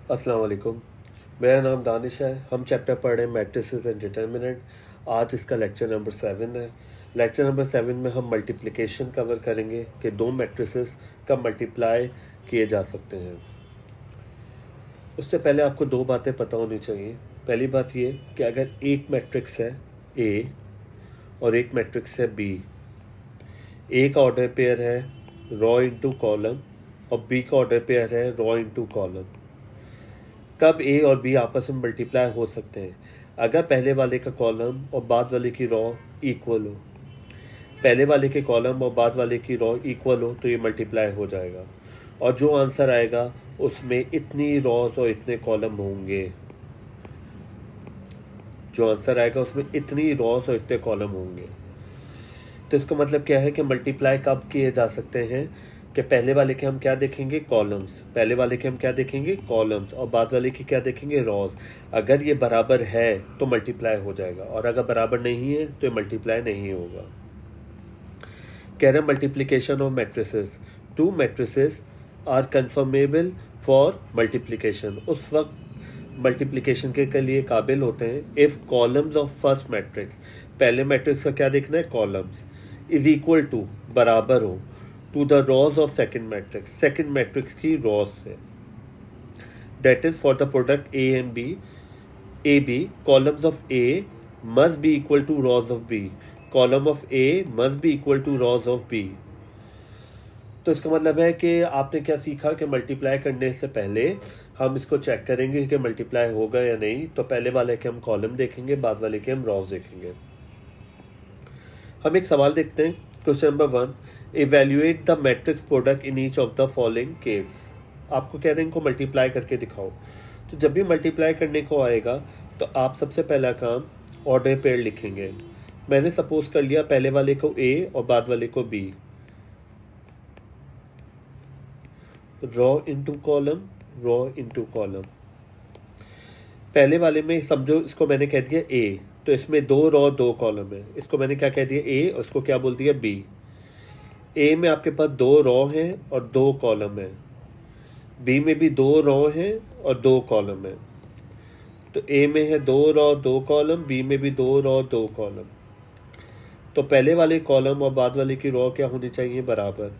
अस्सलाम वालेकुम। मेरा नाम दानिश है। हम चैप्टर पढ़ रहे हैं मैट्रिसेस एंड डिटर्मिनेंट। आज इसका लेक्चर नंबर 7 है। लेक्चर नंबर 7 में हम मल्टीप्लिकेशन कवर करेंगे कि दो मैट्रिसेस का मल्टीप्लाई किए जा सकते हैं। उससे पहले आपको दो बातें पता होनी चाहिए। पहली बात ये कि अगर एक मैट्रिक्स है ए और एक मैट्रिक्स है बी, ए का ऑर्डर पेयर है रॉ इंटू कॉलम और बी का ऑर्डर पेयर है रॉ इंटू कॉलम, कब ए और बी आपस में मल्टीप्लाई हो सकते हैं? अगर पहले वाले का कॉलम और बाद वाले की रॉ इक्वल हो। पहले वाले के कॉलम और बाद वाले की रॉ इक्वल हो तो ये मल्टीप्लाई हो जाएगा और जो आंसर आएगा उसमें इतनी रॉज और इतने कॉलम होंगे। जो आंसर आएगा उसमें इतनी रॉज और इतने कॉलम होंगे। तो इसका मतलब क्या है कि मल्टीप्लाई कब किए जा सकते हैं कि पहले वाले के हम क्या देखेंगे? कॉलम्स। पहले वाले के हम क्या देखेंगे? कॉलम्स। और बाद वाले की क्या देखेंगे? रॉज। अगर ये बराबर है तो मल्टीप्लाई हो जाएगा और अगर बराबर नहीं है तो ये मल्टीप्लाई नहीं होगा। कह रहे हैं multiplication of matrices. Two matrices are conformable for multiplication. उस वक्त मल्टीप्लिकेशन के लिए काबिल होते हैं if columns of first matrix, पहले मैट्रिक्स का क्या देखना है? कॉलम्स इज इक्वल टू, बराबर हो, to the rows of second matrix, second matrix की रॉज से। That is for the product A and B, A B, columns of A must be equal to rows of B, column of A must be equal to rows of B. तो इसका मतलब है कि आपने क्या सीखा कि मल्टीप्लाई करने से पहले हम इसको चेक करेंगे कि मल्टीप्लाई होगा या नहीं। तो पहले वाले के हम कॉलम देखेंगे, बाद वाले के हम रॉज देखेंगे। हम एक सवाल देखते हैं। Question number 1, evaluate the matrix product in each of the following case. आपको कह रहे हैं इनको मल्टीप्लाई करके दिखाओ। तो जब भी मल्टीप्लाई करने को आएगा तो आप सबसे पहला काम ऑर्डर पेयर लिखेंगे। मैंने सपोज कर लिया पहले वाले को ए और बाद वाले को B, row into column, row into column. पहले वाले में समझो इसको मैंने कह दिया ए, तो इसमें दो रॉ दो कॉलम है। इसको मैंने क्या कह दिया? ए, और इसको क्या बोल दिया? बी। ए में आपके पास दो रॉ हैं और दो कॉलम है, बी में भी दो रॉ हैं और दो कॉलम है। तो ए में है दो रॉ दो कॉलम, बी में भी दो रॉ दो कॉलम। तो पहले वाले कॉलम और बाद वाले की रॉ क्या होनी चाहिए? बराबर।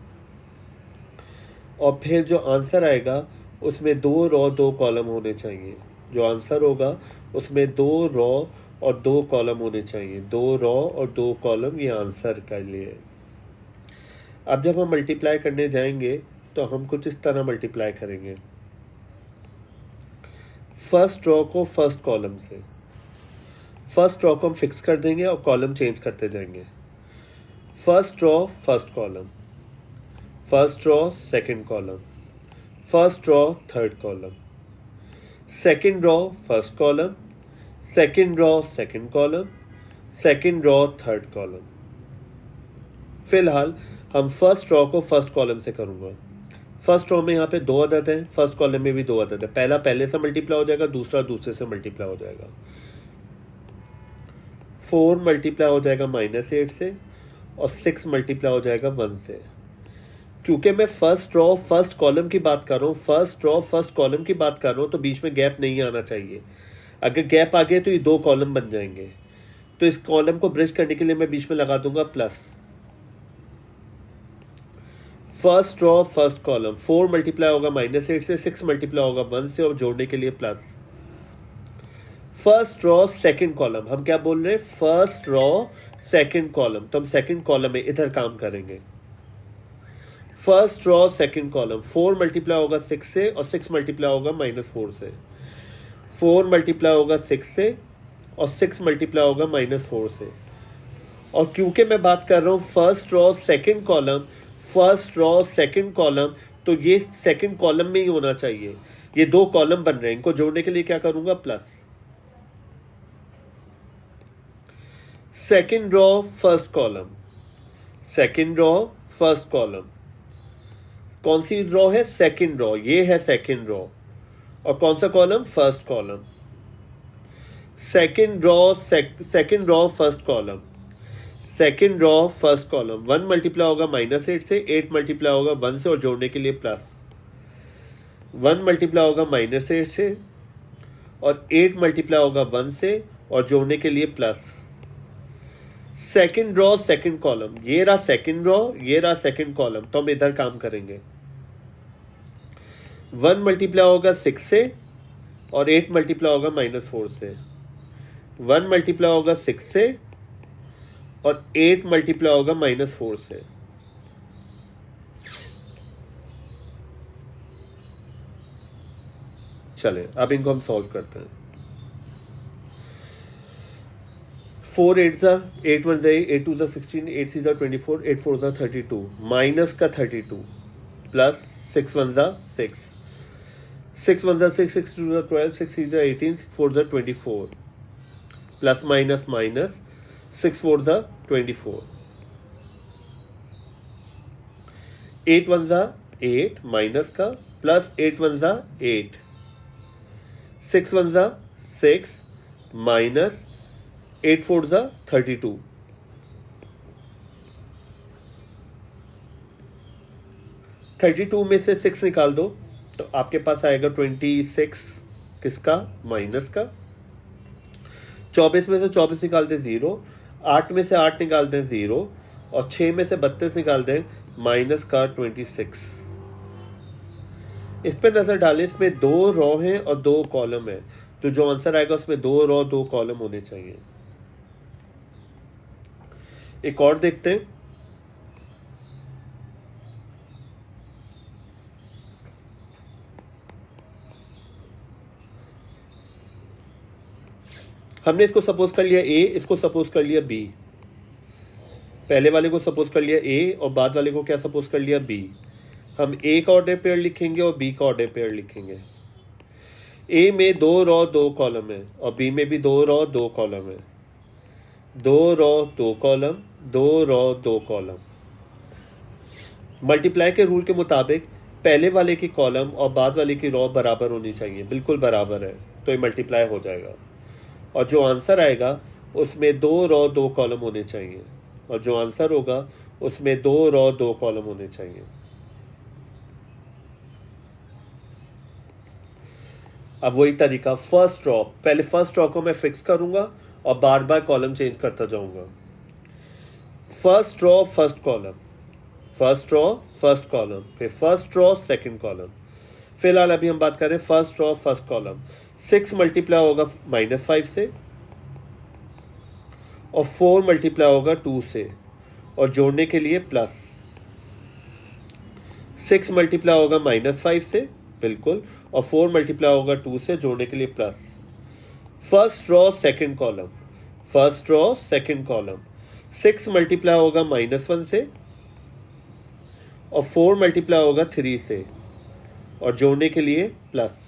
और फिर जो आंसर आएगा उसमें दो रॉ दो कॉलम होने चाहिए। जो आंसर होगा उसमें दो रॉ और दो कॉलम होने चाहिए। दो रॉ और दो कॉलम, ये आंसर के लिए। अब जब हम मल्टीप्लाई करने जाएंगे तो हम कुछ इस तरह मल्टीप्लाई करेंगे। फर्स्ट रॉ को फर्स्ट कॉलम से, फर्स्ट रॉ को हम फिक्स कर देंगे और कॉलम चेंज करते जाएंगे। First raw first column, first raw second column, first raw third column, second raw first column, second raw second column, second raw third column. फिलहाल हम फर्स्ट रॉ को फर्स्ट कॉलम से करूंगा। फर्स्ट रॉ में यहाँ पे दो अदद हैं, फर्स्ट कॉलम में भी दो अदद है। पहला पहले से मल्टीप्लाई हो जाएगा, दूसरा दूसरे से मल्टीप्लाई हो जाएगा। 4 मल्टीप्लाई हो जाएगा -8 से और 6 मल्टीप्लाई हो जाएगा 1 से। क्योंकि मैं फर्स्ट रॉ फर्स्ट कॉलम की बात कर रहा हूँ, फर्स्ट रॉ फर्स्ट कॉलम की बात कर रहा हूँ, तो बीच में गैप नहीं आना चाहिए। अगर गैप आ गया तो ये दो कॉलम बन जाएंगे। तो इस कॉलम को ब्रिज करने के लिए मैं बीच में लगा दूंगा plus. First raw first column, 4 multiply होगा -8 से, 6 मल्टीप्लाई होगा 1 से और जोड़ने के लिए plus. First raw second column, हम क्या बोल रहे हैं? फर्स्ट रॉ सेकंड कॉलम, तो हम सेकंड कॉलम में इधर काम करेंगे। First raw second column, 4 multiply होगा 6 से और 6 मल्टीप्लाई होगा -4 से। 4 मल्टीप्लाई होगा 6 से और 6 मल्टीप्लाई होगा -4 से। और क्योंकि मैं बात कर रहा हूँ first raw second column, first raw second column, तो ये सेकंड कॉलम में ही होना चाहिए। ये दो कॉलम बन रहे हैं, इनको जोड़ने के लिए क्या करूंगा? Plus. Second raw first column, second raw first column, कौन सी रॉ है? सेकंड रॉ, ये है सेकंड रॉ। और कौन सा column? First column. Second raw first column, second raw first column. 1 multiply होगा -8 से, 8 मल्टीप्लाई होगा 1 से और जोड़ने के लिए प्लस। 1 मल्टीप्लाई होगा -8 से और 8 मल्टीप्लाई होगा 1 से और जोड़ने के लिए plus. Second raw second column, ये रहा सेकंड रॉ, ये रहा सेकंड कॉलम, तो हम इधर काम करेंगे। 1 मल्टीप्लाई होगा 6 से और 8 मल्टीप्लाई होगा -4 से। 1 मल्टीप्लाई होगा 6 से और 8 मल्टीप्लाई होगा -4 से। चले अब इनको हम सॉल्व करते हैं। 4 8 8 1 8 2 16 8 3 24 8 4 32 माइनस का 32 plus 6 1 6 6 1 6 6 2 12 6 3 18 6 4 24 plus minus minus 6 4 24 8 1 8 minus का प्लस 8 1 8 6 1 6 माइनस 8 4 32 32 में से 6 निकाल दो तो आपके पास आएगा 26 किसका माइनस का। 24 में से 24 निकालते 0, 8 में से 8 निकालते 0 और 6 में से 32 निकालते माइनस का 26। इस पे नजर डालें, इसमें 2 रॉ हैं और 2 कॉलम है, तो जो आंसर आएगा उसमें 2 रॉ 2 कॉलम होने चाहिए। एक और देखते हैं। हमने इसको सपोज कर लिया A, इसको सपोज कर लिया B। पहले वाले को सपोज कर लिया A और बाद वाले को क्या सपोज कर लिया B। हम A का ऑर्डर पेयर लिखेंगे और B का ऑर्डर पेयर लिखेंगे। A में 2 रॉ 2 कॉलम है और B में भी 2 रॉ 2 कॉलम है। 2 row 2 column, 2 row 2 column. Multiply के रूल के मुताबिक पहले वाले की कॉलम और बाद वाले की रॉ बराबर होनी चाहिए, बिल्कुल बराबर है, तो ये मल्टीप्लाई हो जाएगा। और जो आंसर आएगा उसमें 2 रॉ 2 कॉलम होने चाहिए और जो आंसर होगा उसमें 2 रॉ 2 कॉलम होने चाहिए। अब वही तरीका, फर्स्ट रॉ, पहले फर्स्ट रॉ को मैं फिक्स करूंगा और बार बार कॉलम चेंज करता जाऊंगा। First raw first column, first raw first column, फिर फर्स्ट रॉ सेकंड कॉलम। फिलहाल अभी हम बात करें first raw first column. 6 multiply होगा -5 से और 4 मल्टीप्लाई होगा 2 से और जोड़ने के लिए प्लस। 6 मल्टीप्लाई होगा -5 से बिल्कुल और 4 मल्टीप्लाई होगा 2 से, जोड़ने के लिए plus. First raw second column, first raw second column. 6 multiply होगा -1 से और 4 मल्टीप्लाई होगा 3 से और जोड़ने के लिए plus.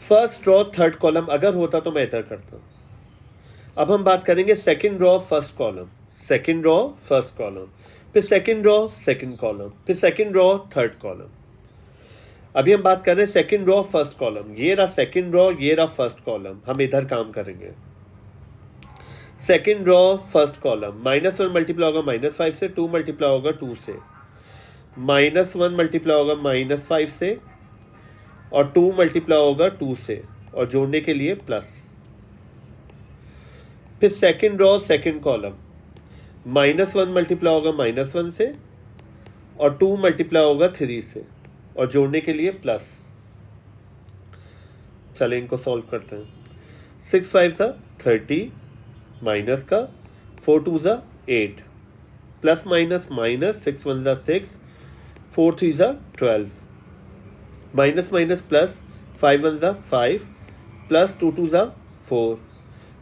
First raw third column अगर होता तो मैं इधर करता। अब हम बात करेंगे second raw first column, second raw first column, फिर सेकंड रॉ सेकंड कॉलम, फिर सेकंड रॉ थर्ड कॉलम। अभी हम बात कर रहे हैं सेकंड रॉ फर्स्ट कॉलम। ये रहा सेकंड रॉ, ये रहा फर्स्ट कॉलम, हम इधर काम करेंगे। Second raw first column, -1 multiply होगा -5 से, 2 मल्टीप्लाई होगा 2 से, -1 मल्टीप्लाई होगा -5 से और 2 मल्टीप्लाई होगा 2 से और जोड़ने के लिए प्लस। फिर second raw second column, -1 multiply होगा -1 से और 2 मल्टीप्लाई होगा 3 से और जोड़ने के लिए प्लस। चलें इनको सॉल्व करते हैं। 6 5 30 माइनस का 4 2 8 plus minus minus 6 1 6 4 3 12 minus minus plus 5 1 5 plus 2 2 4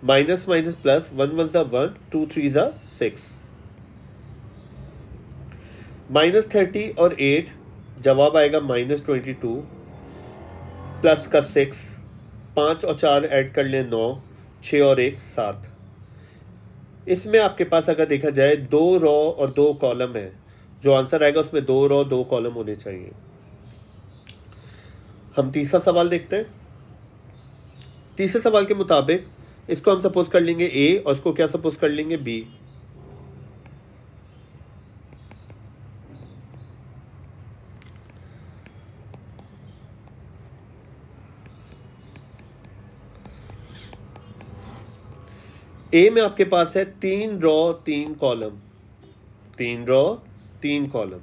minus minus plus 1 1 1 2 3 6 -30 और 8 जवाब आएगा -22 प्लस का 6, 5 और 4 ऐड कर लें 9, 6 और 1 7। इसमें आपके पास अगर देखा जाए 2 रॉ और 2 कॉलम है, जो आंसर आएगा उसमें 2 रॉ 2 कॉलम होने चाहिए। हम तीसरा सवाल देखते हैं। तीसरे सवाल के मुताबिक इसको हम सपोज कर लेंगे A और इसको क्या सपोज कर लेंगे B। ए में आपके पास है 3 रॉ 3 कॉलम, 3 रॉ 3 कॉलम,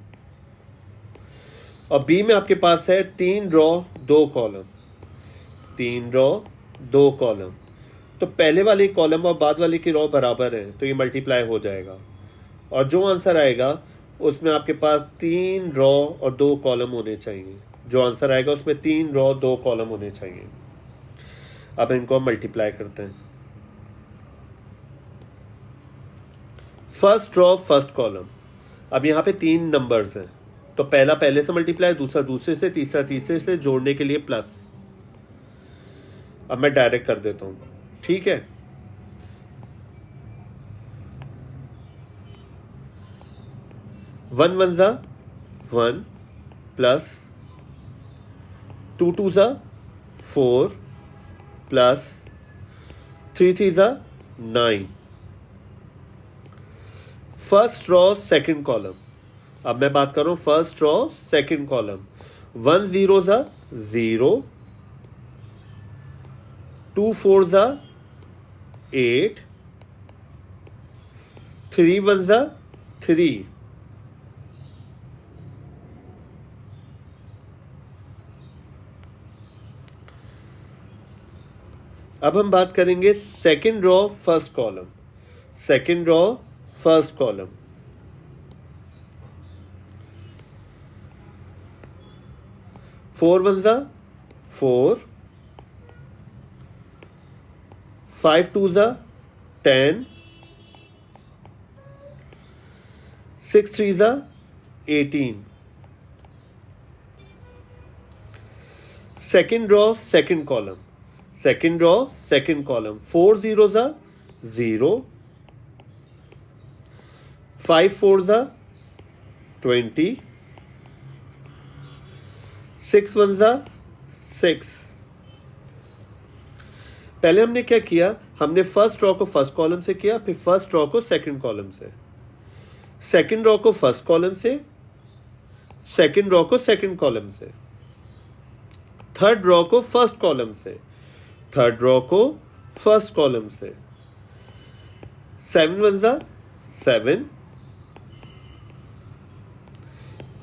और बी में आपके पास है 3 रॉ 2 कॉलम, 3 रॉ 2 कॉलम। तो पहले वाली कॉलम और बाद वाली की रॉ बराबर है, तो ये मल्टीप्लाई हो जाएगा, और जो आंसर आएगा उसमें आपके पास 3 रॉ और 2 कॉलम होने चाहिए। जो आंसर आएगा उसमें 3 रॉ 2 कॉलम होने चाहिए। अब इनको हम मल्टीप्लाई करते हैं। फर्स्ट रॉ फर्स्ट कॉलम, अब यहाँ पे 3 नंबर्स हैं, तो पहला पहले से मल्टीप्लाई, दूसरा दूसरे से, तीसरा तीसरे से, जोड़ने के लिए प्लस। अब मैं डायरेक्ट कर देता हूं, ठीक है। वन वन ज़ा 1 प्लस 2 2 ज़ा 4 प्लस 3 3 ज़ा 9। फर्स्ट रॉ सेकंड कॉलम, अब मैं बात कर रहा हूं फर्स्ट रॉ सेकंड कॉलम। 1 0 ज़ा 0, 2 4 ज़ा 8, 3 1 ज़ा 3। अब हम बात करेंगे second raw first column, second raw first column. 4 1 ज़ा 4, 5 2 ज़ा 10, 6 3 ज़ा 18। Second raw second column, second raw second column. 4 0 ज़ा 0, 5 4 ज़ा 20, 6 1 ज़ा 6। पहले हमने क्या किया, हमने फर्स्ट रॉ को फर्स्ट कॉलम से किया, फिर फर्स्ट रॉ को सेकंड कॉलम से, सेकंड रॉ को फर्स्ट कॉलम से, सेकंड रॉ को सेकंड कॉलम से, थर्ड रॉ को फर्स्ट कॉलम से, थर्ड रॉ को फर्स्ट कॉलम से। 7 1 ज़ा 7,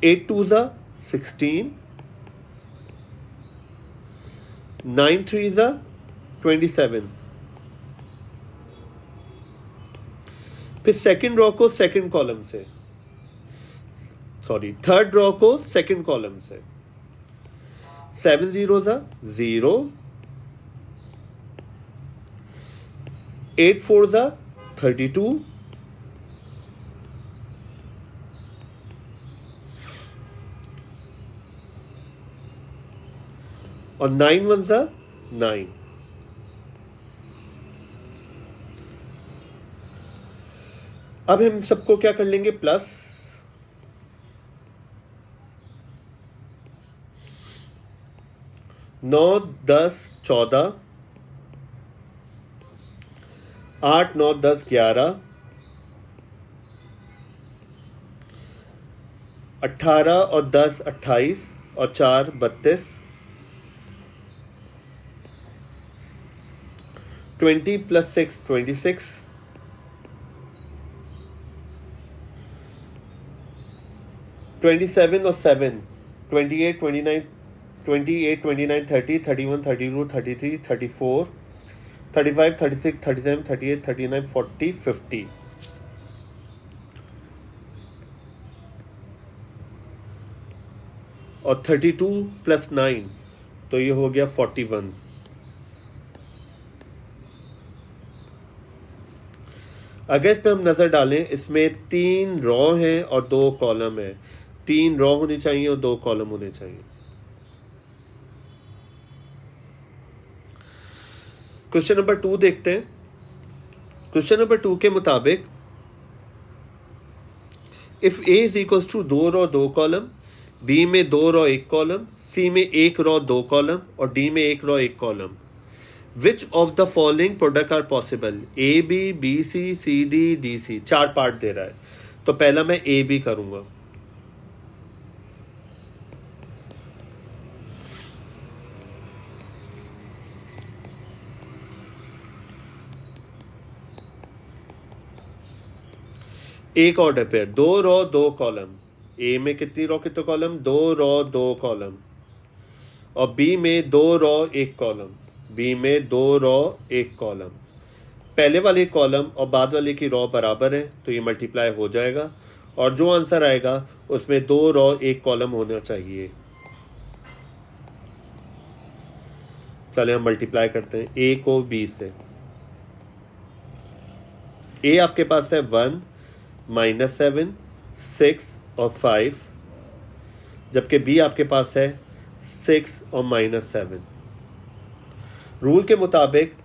8 2 ज़ा 16, 9 3 ज़ा 27। फिर सेकंड रॉ को सेकंड कॉलम से, सॉरी थर्ड रॉ को सेकंड कॉलम से। 7 0 ज़ा 0, 8 4 ज़ा 32, और 9 1 ज़ा 9। अब हम सबको क्या कर लेंगे, प्लस। नौ 10 14, 8 9 10 11, 18 और 10 28, और 4 32, 20 प्लस 6 26, 27 और 7 28 29, 28 29 30 31 32 33 34 35 36 37 38 39 40 50। और 32 प्लस 9, तो ये हो गया 41। अगर इस पे हम नजर डालें, इसमें 3 रॉ हैं और 2 कॉलम है। 3 रॉ होनी चाहिए और 2 कॉलम होने चाहिए। क्वेश्चन नंबर 2 देखते हैं। क्वेश्चन नंबर 2 के मुताबिक if A is equal to 2 row 2 column, B में 2 रॉ 1 कॉलम, सी में 1 रॉ 2 कॉलम और डी में 1 row 1 column, which of the following product are possible. A B B C D D C, 4 part दे रहा है। तो पहला मैं ए बी करूंगा। एक order pair, 2 row 2 column. A में कितनी रो कितने कॉलम? 2 row 2 column. और बी में 2 रो 1 कॉलम। बी में 2 रो 1 कॉलम। पहले वाले कॉलम और बाद वाले की रो बराबर है तो ये मल्टीप्लाई हो जाएगा, और जो आंसर आएगा उसमें 2 रो 1 कॉलम होना चाहिए। चले हम मल्टीप्लाई करते हैं ए को बी से। ए आपके पास है 1 -7 6 और 5, जबकि बी आपके पास है 6 और -7। रूल के मुताबिक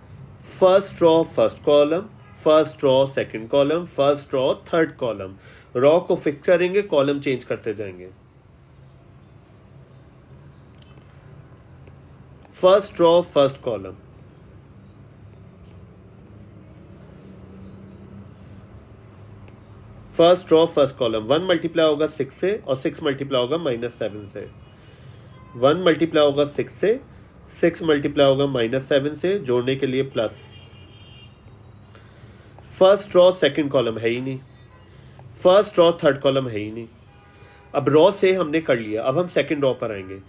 first row first column, first row second column, first row third column. Row को फिक्स करेंगे, कॉलम चेंज करते जाएंगे। First row first column, first row first column. 1 multiply होगा 6 से और 6 मल्टीप्लाई होगा -7 से। 1 मल्टीप्लाई होगा 6 से, 6 मल्टीप्लाई होगा -7 से, जोड़ने के लिए plus. First row second column है ही नहीं, फर्स्ट रो थर्ड कॉलम है ही नहीं। अब रो से हमने कर लिया, अब हम सेकंड रो पर आएंगे।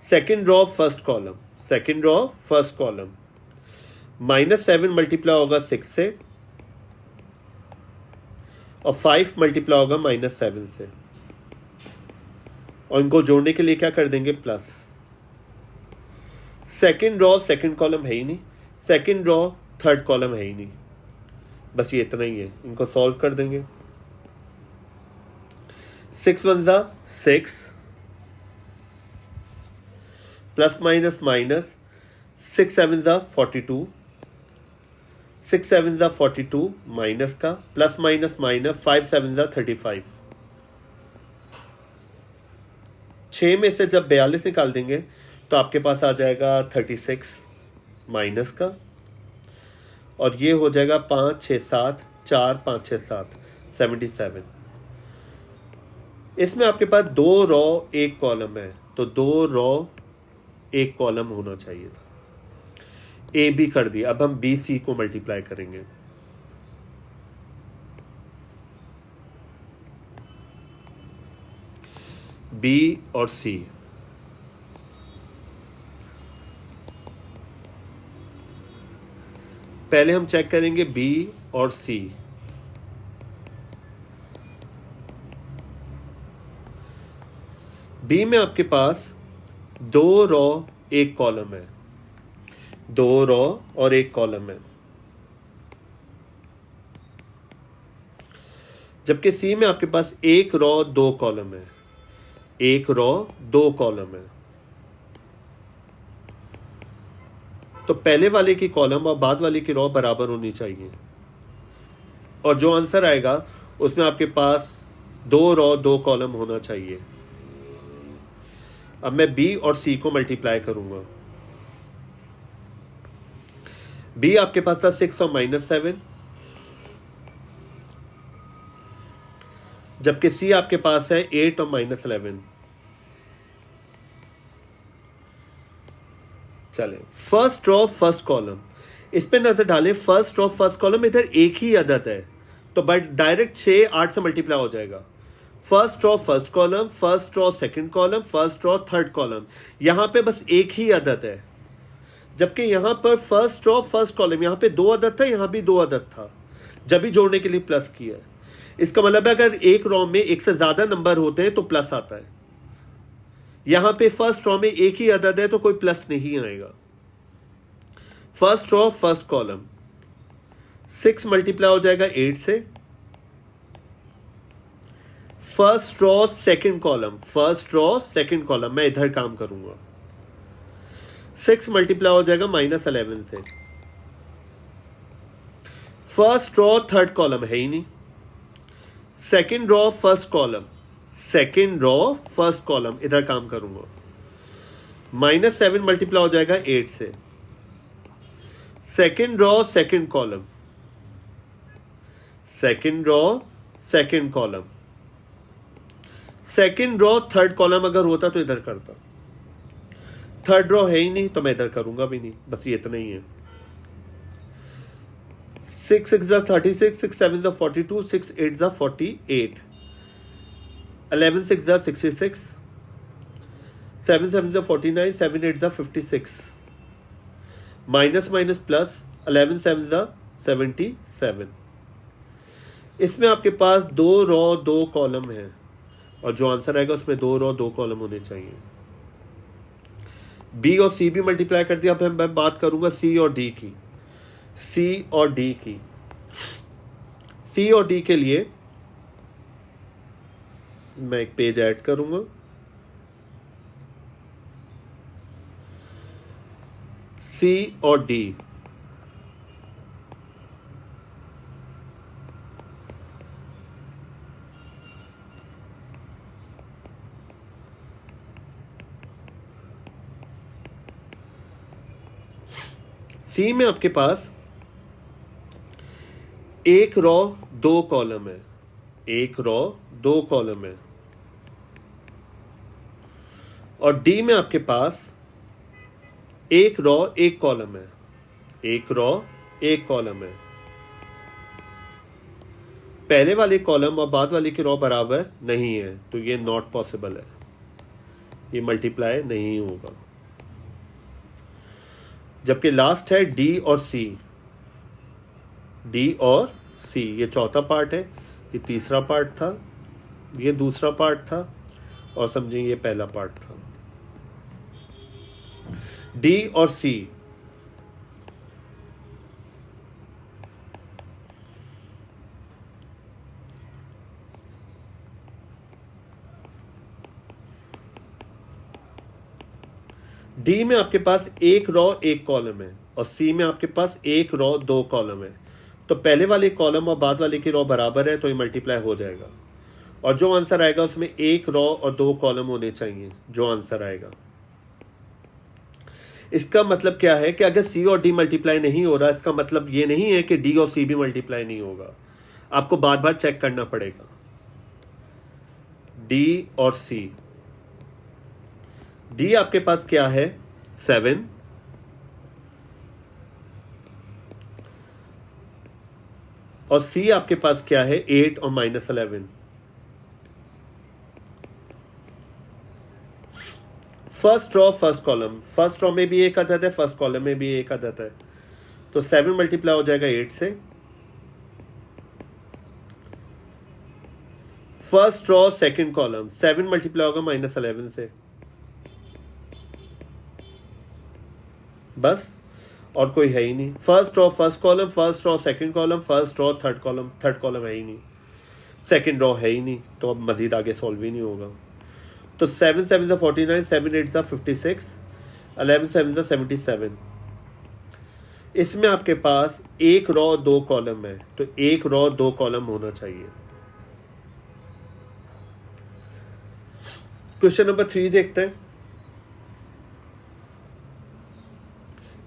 Second row first column, second row first column. -7 multiply होगा 6 से और 5 मल्टीप्लाई होगा -7 से, और इनको जोड़ने के लिए क्या कर देंगे? Plus. Second row second column है ही नहीं, सेकंड रो थर्ड कॉलम है ही नहीं। बस ये इतना ही है, इनको सॉल्व कर देंगे। 6 1 जा 6, प्लस माइनस माइनस, 6 7 जा 42, 6 7 जा 42 माइनस का, प्लस माइनस माइनस, 5 7 जा 35। 6 में से जब 42 निकाल देंगे तो आपके पास आ जाएगा 36 माइनस का, और ये हो जाएगा 5 6 7, 4 5 6 7, 77। इसमें आपके पास 2 रो 1 कॉलम है, तो 2 रो 1 कॉलम होना चाहिए था। ए बी कर दिया, अब हम बी सी को मल्टीप्लाई करेंगे। बी और सी, पहले हम चेक करेंगे बी और सी। बी में आपके पास 2 रो 1 कॉलम है, 2 रो और 1 कॉलम है, जबकि सी में आपके पास 1 रो 2 कॉलम है, 1 रो 2 कॉलम है। तो पहले वाले की कॉलम और बाद वाले की रो बराबर होनी चाहिए, और जो आंसर आएगा उसमें आपके पास 2 रो 2 कॉलम होना चाहिए। अब मैं बी और सी को मल्टीप्लाई करूंगा। बी आपके पास था 6 और -7, जबकि सी आपके पास है 8 और -11। चले फर्स्ट रो फर्स्ट कॉलम, इस पे नजर डालें। फर्स्ट रो फर्स्ट कॉलम, इधर एक ही अदद है तो बट डायरेक्ट 6 8 से मल्टीप्लाई हो जाएगा। First row first column, first row second column, first row third column, यहां पे बस एक ही अदद है, जबकि यहां पर फर्स्ट रो फर्स्ट कॉलम, यहां पे 2 अदद था, यहां भी 2 अदद था, जब भी जोड़ने के लिए प्लस किया है। इसका मतलब है अगर एक रो में एक से ज्यादा नंबर होते हैं तो प्लस आता है। यहां पे फर्स्ट रो में एक ही अदद है तो कोई प्लस नहीं आएगा। First row first column, 6 multiply हो जाएगा 8 से। First row second column, first row second column, मैं इधर काम करूंगा। 6 मल्टीप्लाई हो जाएगा -11 से। फर्स्ट रो थर्ड कॉलम है ही नहीं। Second row first column, second row first column, इधर काम करूंगा। -7 मल्टीप्लाई हो जाएगा 8 से। Second row second column, second row second column, second row third column अगर होता तो इधर करता। थर्ड रो है ही नहीं तो मैं इधर करूंगा भी नहीं, बस ये इतना ही है। 6 6 36, 6 7 42, 6 8 48, 11 6 66, 7 7 49, 7 8 56, माइनस माइनस प्लस 11 7 77। इसमें आपके पास 2 रो 2 कॉलम है और जो आंसर आएगा उसमें 2 रो 2 कॉलम होने चाहिए। बी और सी भी मल्टीप्लाई कर दिया। अब मैं बात करूंगा सी और डी की। सी और डी की, सी और डी के लिए मैं एक पेज ऐड करूंगा। सी और डी, सी में आपके पास 1 रो 2 कॉलम है, 1 रो 2 कॉलम है। और डी में आपके पास 1 रो 1 कॉलम है, 1 रो 1 कॉलम है। पहले वाले कॉलम और बाद वाले की रो बराबर नहीं है, तो ये नॉट पॉसिबल है, ये मल्टीप्लाई नहीं होगा। जबकि लास्ट है डी और सी, डी और सी, ये चौथा पार्ट है, ये तीसरा पार्ट था, ये दूसरा पार्ट था, और समझें ये पहला पार्ट था। डी और सी, डी में आपके पास 1 रो 1 कॉलम है और सी में आपके पास 1 रो 2 कॉलम है। तो पहले वाले कॉलम और बाद वाले की रो बराबर है, तो ये मल्टीप्लाई हो जाएगा। और जो आंसर आएगा उसमें 1 रो और 2 कॉलम होने चाहिए, जो आंसर आएगा। इसका मतलब क्या है कि अगर सी और डी मल्टीप्लाई नहीं हो रहा, इसका मतलब ये नहीं है कि डी और सी भी मल्टीप्लाई नहीं होगा। आपको बार बार चेक करना पड़ेगा। डी और सी, डी आपके पास क्या है 7, और सी आपके पास क्या है 8 और -11। First row first column, first row में भी एक अदद है, फर्स्ट कॉलम में भी एक अदद है, तो 7 मल्टीप्लाई हो जाएगा 8 से। First row second column, 7 multiply होगा -11 से, बस, और कोई है ही नहीं। First row first column, first row second column, first row third column, third column है ही नहीं, सेकंड रो है ही नहीं, तो अब मजीद आगे सॉल्व ही नहीं होगा। तो 7 7 49, 7 8 56, 11 7 77। इसमें आपके पास 1 रो 2 कॉलम है, तो 1 रो 2 कॉलम होना चाहिए। क्वेश्चन नंबर 3 देखते हैं।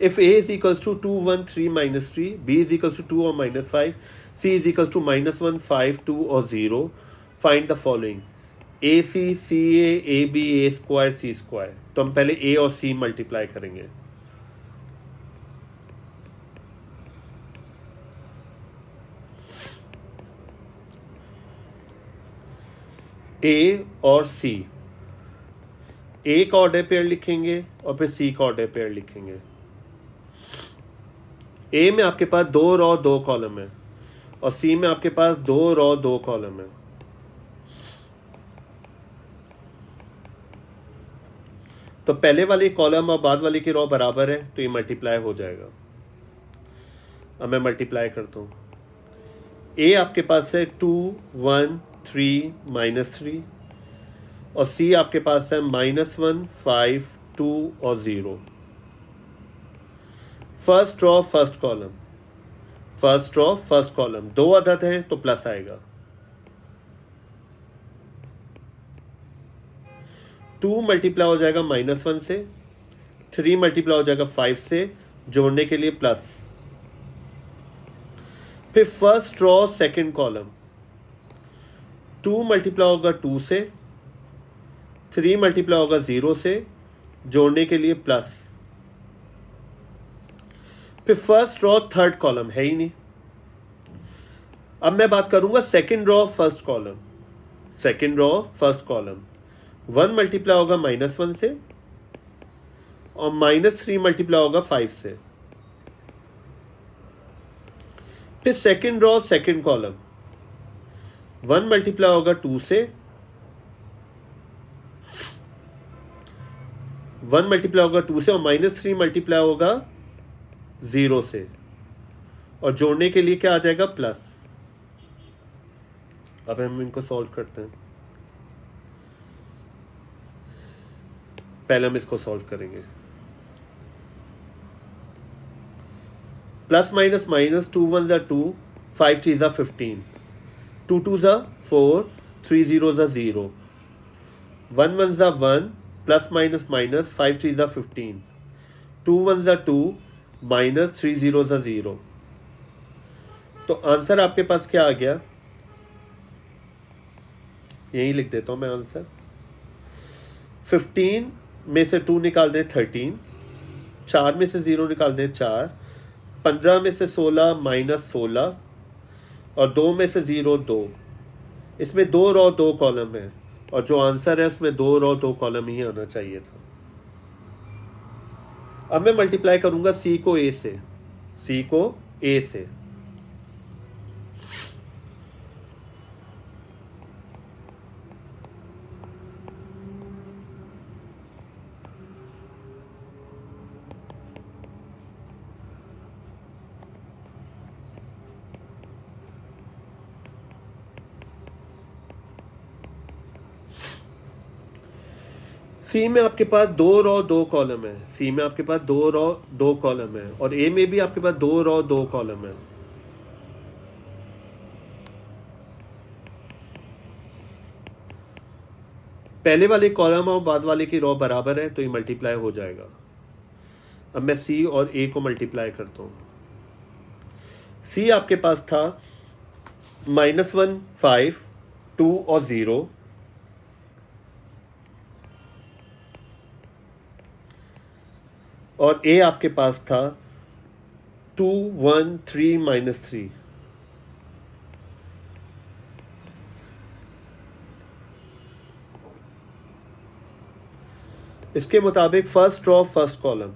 If A is equals to 2 1 3 -3, B is equals to 2 or -5, C is equals to -1 5 2 or 0, find the following: AC CA AB A square C square। तो हम पहले A और C मल्टीप्लाई करेंगे। A और C, A का order pair लिखेंगे और फिर C का ऑर्डर पेयर लिखेंगे। ए में आपके पास 2 रो 2 कॉलम है और सी में आपके पास 2 रो 2 कॉलम है। तो पहले वाली कॉलम और बाद वाली की रो बराबर है, तो ये मल्टीप्लाई हो जाएगा। अब मैं मल्टीप्लाई करता हूं। ए आपके पास है 2 1 3 -3 और सी आपके पास है -1 5 2 और 0। First row first column, first row first column, 2 अदद हैं तो प्लस आएगा। 2 मल्टीप्लाई हो जाएगा -1 से, 3 मल्टीप्लाई हो जाएगा 5 से, जोड़ने के लिए प्लस। फिर first row second column, 2 multiply होगा 2 से, 3 मल्टीप्लाई होगा 0 से, जोड़ने के लिए प्लस। फिर फर्स्ट रो थर्ड कॉलम है ही नहीं, अब मैं बात करूंगा second row first column. Second row first column 1 multiply होगा -1 से और -3 मल्टीप्लाई होगा 5 से। फिर second row second column 1 multiply होगा 2 से, 1 मल्टीप्लाई होगा 2 से और -3 मल्टीप्लाई होगा 0 से, और जोड़ने के लिए क्या आ जाएगा प्लस। अब हम इनको सॉल्व करते हैं। पहले हम इसको सॉल्व करेंगे। प्लस माइनस माइनस 2 1 ज़ा 2, 5 3 ज़ा 15, 2 2 ज़ा 4, 3 0 ज़ा 0, 1 1 ज़ा 1, प्लस माइनस माइनस 5 3 ज़ा 15, 2 1 ज़ा 2, माइनस 3 0 ज़ा 0। तो आंसर आपके पास क्या आ गया, यही लिख देता हूं मैं आंसर। 15 में से 2 निकाल दें 13, 4 में से 0 निकाल दें 4, 15 में से 16 -16 और 2 में से 0 2। इसमें 2 रो 2 कॉलम है और जो आंसर है उसमें 2 रो 2 कॉलम ही आना चाहिए था। अब मैं मल्टीप्लाई करूंगा सी को ए से, सी को ए से। सी में आपके पास 2 रो 2 कॉलम है, सी में आपके पास 2 रो 2 कॉलम है और ए में भी आपके पास 2 रो 2 कॉलम है। पहले वाले कॉलम और बाद वाले की रो बराबर है तो ये मल्टीप्लाई हो जाएगा। अब मैं सी और ए को मल्टीप्लाई करता हूं। सी आपके पास था -1 5 2 और 0, और ए आपके पास था 2 1 3 -3। इसके मुताबिक first row first column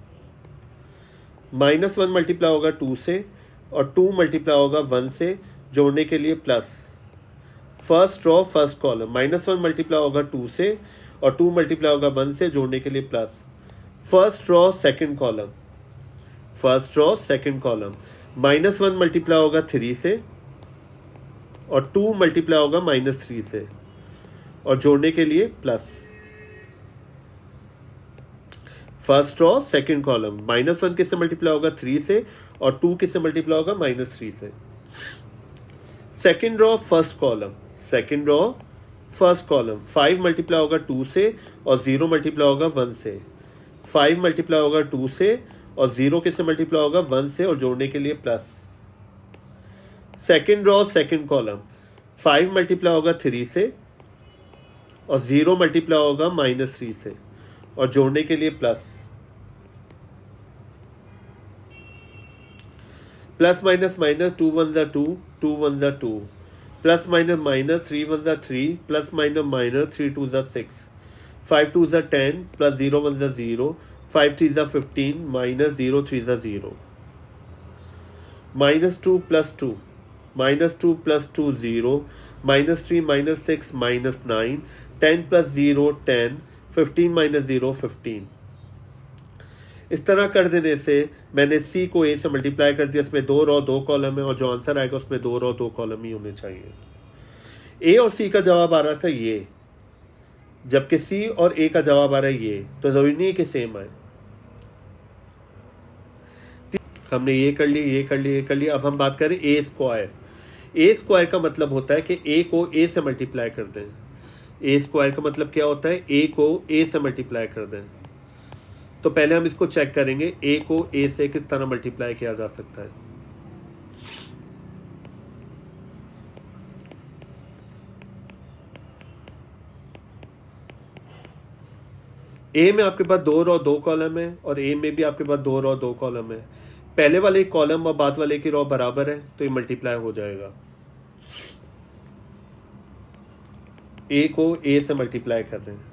-1 multiply होगा 2 से और 2 मल्टीप्लाई होगा 1 से, जोड़ने के लिए plus. First row first column -1 multiply होगा 2 से और 2 मल्टीप्लाई होगा 1 से, जोड़ने के लिए plus. First row second column, first row second column -1 multiply होगा 3 से और 2 मल्टीप्लाई होगा -3 से, और जोड़ने के लिए plus. First row second column -1 किससे मल्टीप्लाई होगा 3 से और 2 किससे मल्टीप्लाई होगा -3 से। Second row first column, second row first column 5 multiply होगा 2 से और 0 मल्टीप्लाई होगा 1 से। 5 मल्टीप्लाई होगा 2 से और 0 किससे मल्टीप्लाई होगा 1 से, और जोड़ने के लिए plus. Second row second column 5 multiply होगा 3 से और 0 मल्टीप्लाई होगा -3 से, और जोड़ने के लिए प्लस। प्लस माइनस माइनस 2 1 ज़ा 2, 2 1 ज़ा 2, प्लस माइनस माइनस 3 1 ज़ा 3, प्लस माइनस माइनस 3 2 ज़ा 6, 5 2 ज़ा 10, प्लस 0 1 ज़ा 0, 5 3 ज़ा 15, माइनस 0 3 ज़ा 0, -2 + 2, -2 + 2 0, -3 -6 -9, 10 + 0 10, 15 - 0 15। इस तरह कर देने से मैंने सी को ए से मल्टीप्लाई कर दिया। इसमें 2 रो 2 कॉलम है और जो आंसर आएगा उसमें 2 रो 2 कॉलम ही होने चाहिए। ए और सी का जवाब आ रहा था ये, जबकि सी और ए का जवाब आ रहा है ये, तो जरूरी नहीं है कि सेम आए। हमने ये कर लिया, ये कर लिया, ये कर लिया। अब हम बात करें ए स्क्वायर। ए स्क्वायर का मतलब होता है कि ए को ए से मल्टीप्लाई कर दें। ए स्क्वायर का मतलब क्या होता है, ए को ए से मल्टीप्लाई कर दें। तो पहले हम इसको चेक करेंगे, ए को ए से किस तरह मल्टीप्लाई किया जा सकता है। ए में आपके पास 2 रो 2 कॉलम है और ए में भी आपके पास 2 रो 2 कॉलम है। पहले वाले कॉलम और बाद वाले की रो बराबर है तो ये मल्टीप्लाई हो जाएगा। ए को ए से मल्टीप्लाई कर रहे हैं।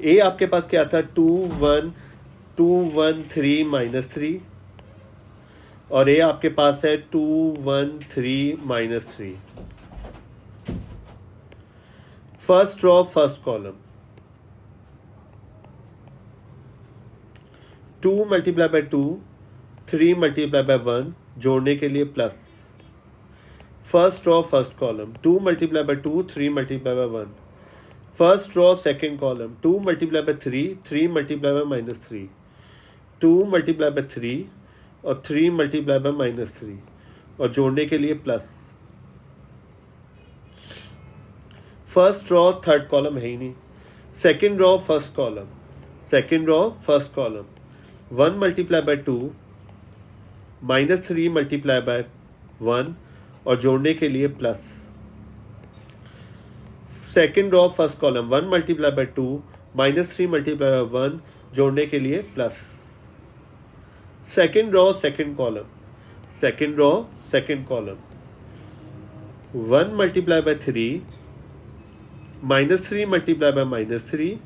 ए आपके पास क्या था, 2 1 3 और ए आपके पास है 2 1 3 -3। First row first column, 2 multiply by 2 3 multiply by 1 जोड़ने के लिए plus. First row first column, 2 multiply by 2 3 multiply by 1। First row second column, 2 multiply by 3 multiply by -3, 2 multiply by 3 और 3 मल्टीप्लाई बाय -3 और जोड़ने के लिए plus. First row third column है ही नहीं। Second row first column, second row first column, 1 multiply by 2 -3 multiply by 1 और जोड़ने के लिए plus. Second row first column, 1 multiply by 2 -3 multiply by 1 जोड़ने के लिए plus. Second row second column, second row second column, 1 multiply by 3 -3 multiply by -3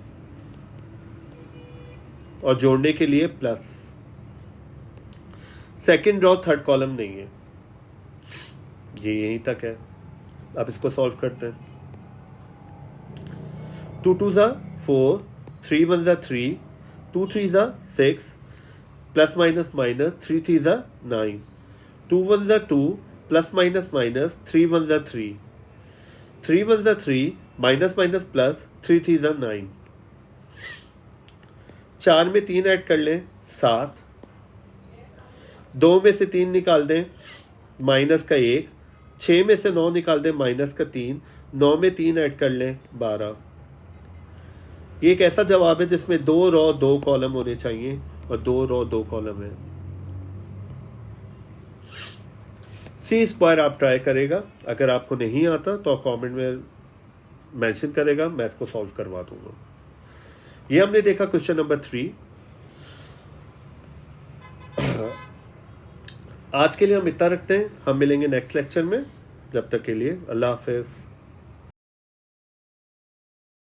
और जोड़ने के लिए प्लस। सेकेंड रो थर्ड कॉलम नहीं है, ये यहीं तक है। अब इसको सॉल्व करते हैं। 2 2 4, 3 1 3, 2 3 6, plus minus minus 3 3 9, 2 1 2, plus minus minus 3 1 3, 3 1 3, minus minus plus 3 3 9। 4 में 3 ऐड कर लें 7, 2 में से 3 निकाल दें माइनस का 1, 6 में से 9 निकाल दें माइनस का 3, 9 में 3 ऐड कर लें 12। ये एक ऐसा जवाब है जिसमें 2 रो 2 कॉलम होने चाहिए और 2 रो 2 कॉलम है। सी स्क्वायर आप ट्राई करेगा, अगर आपको नहीं आता तो आप कमेंट में मेंशन करेगा, मैं इसको सॉल्व करवा दूंगा। ये हमने देखा क्वेश्चन नंबर 3। आज के लिए हम इतना रखते हैं, हम मिलेंगे नेक्स्ट लेक्चर में। जब तक के लिए अल्लाह हाफिज।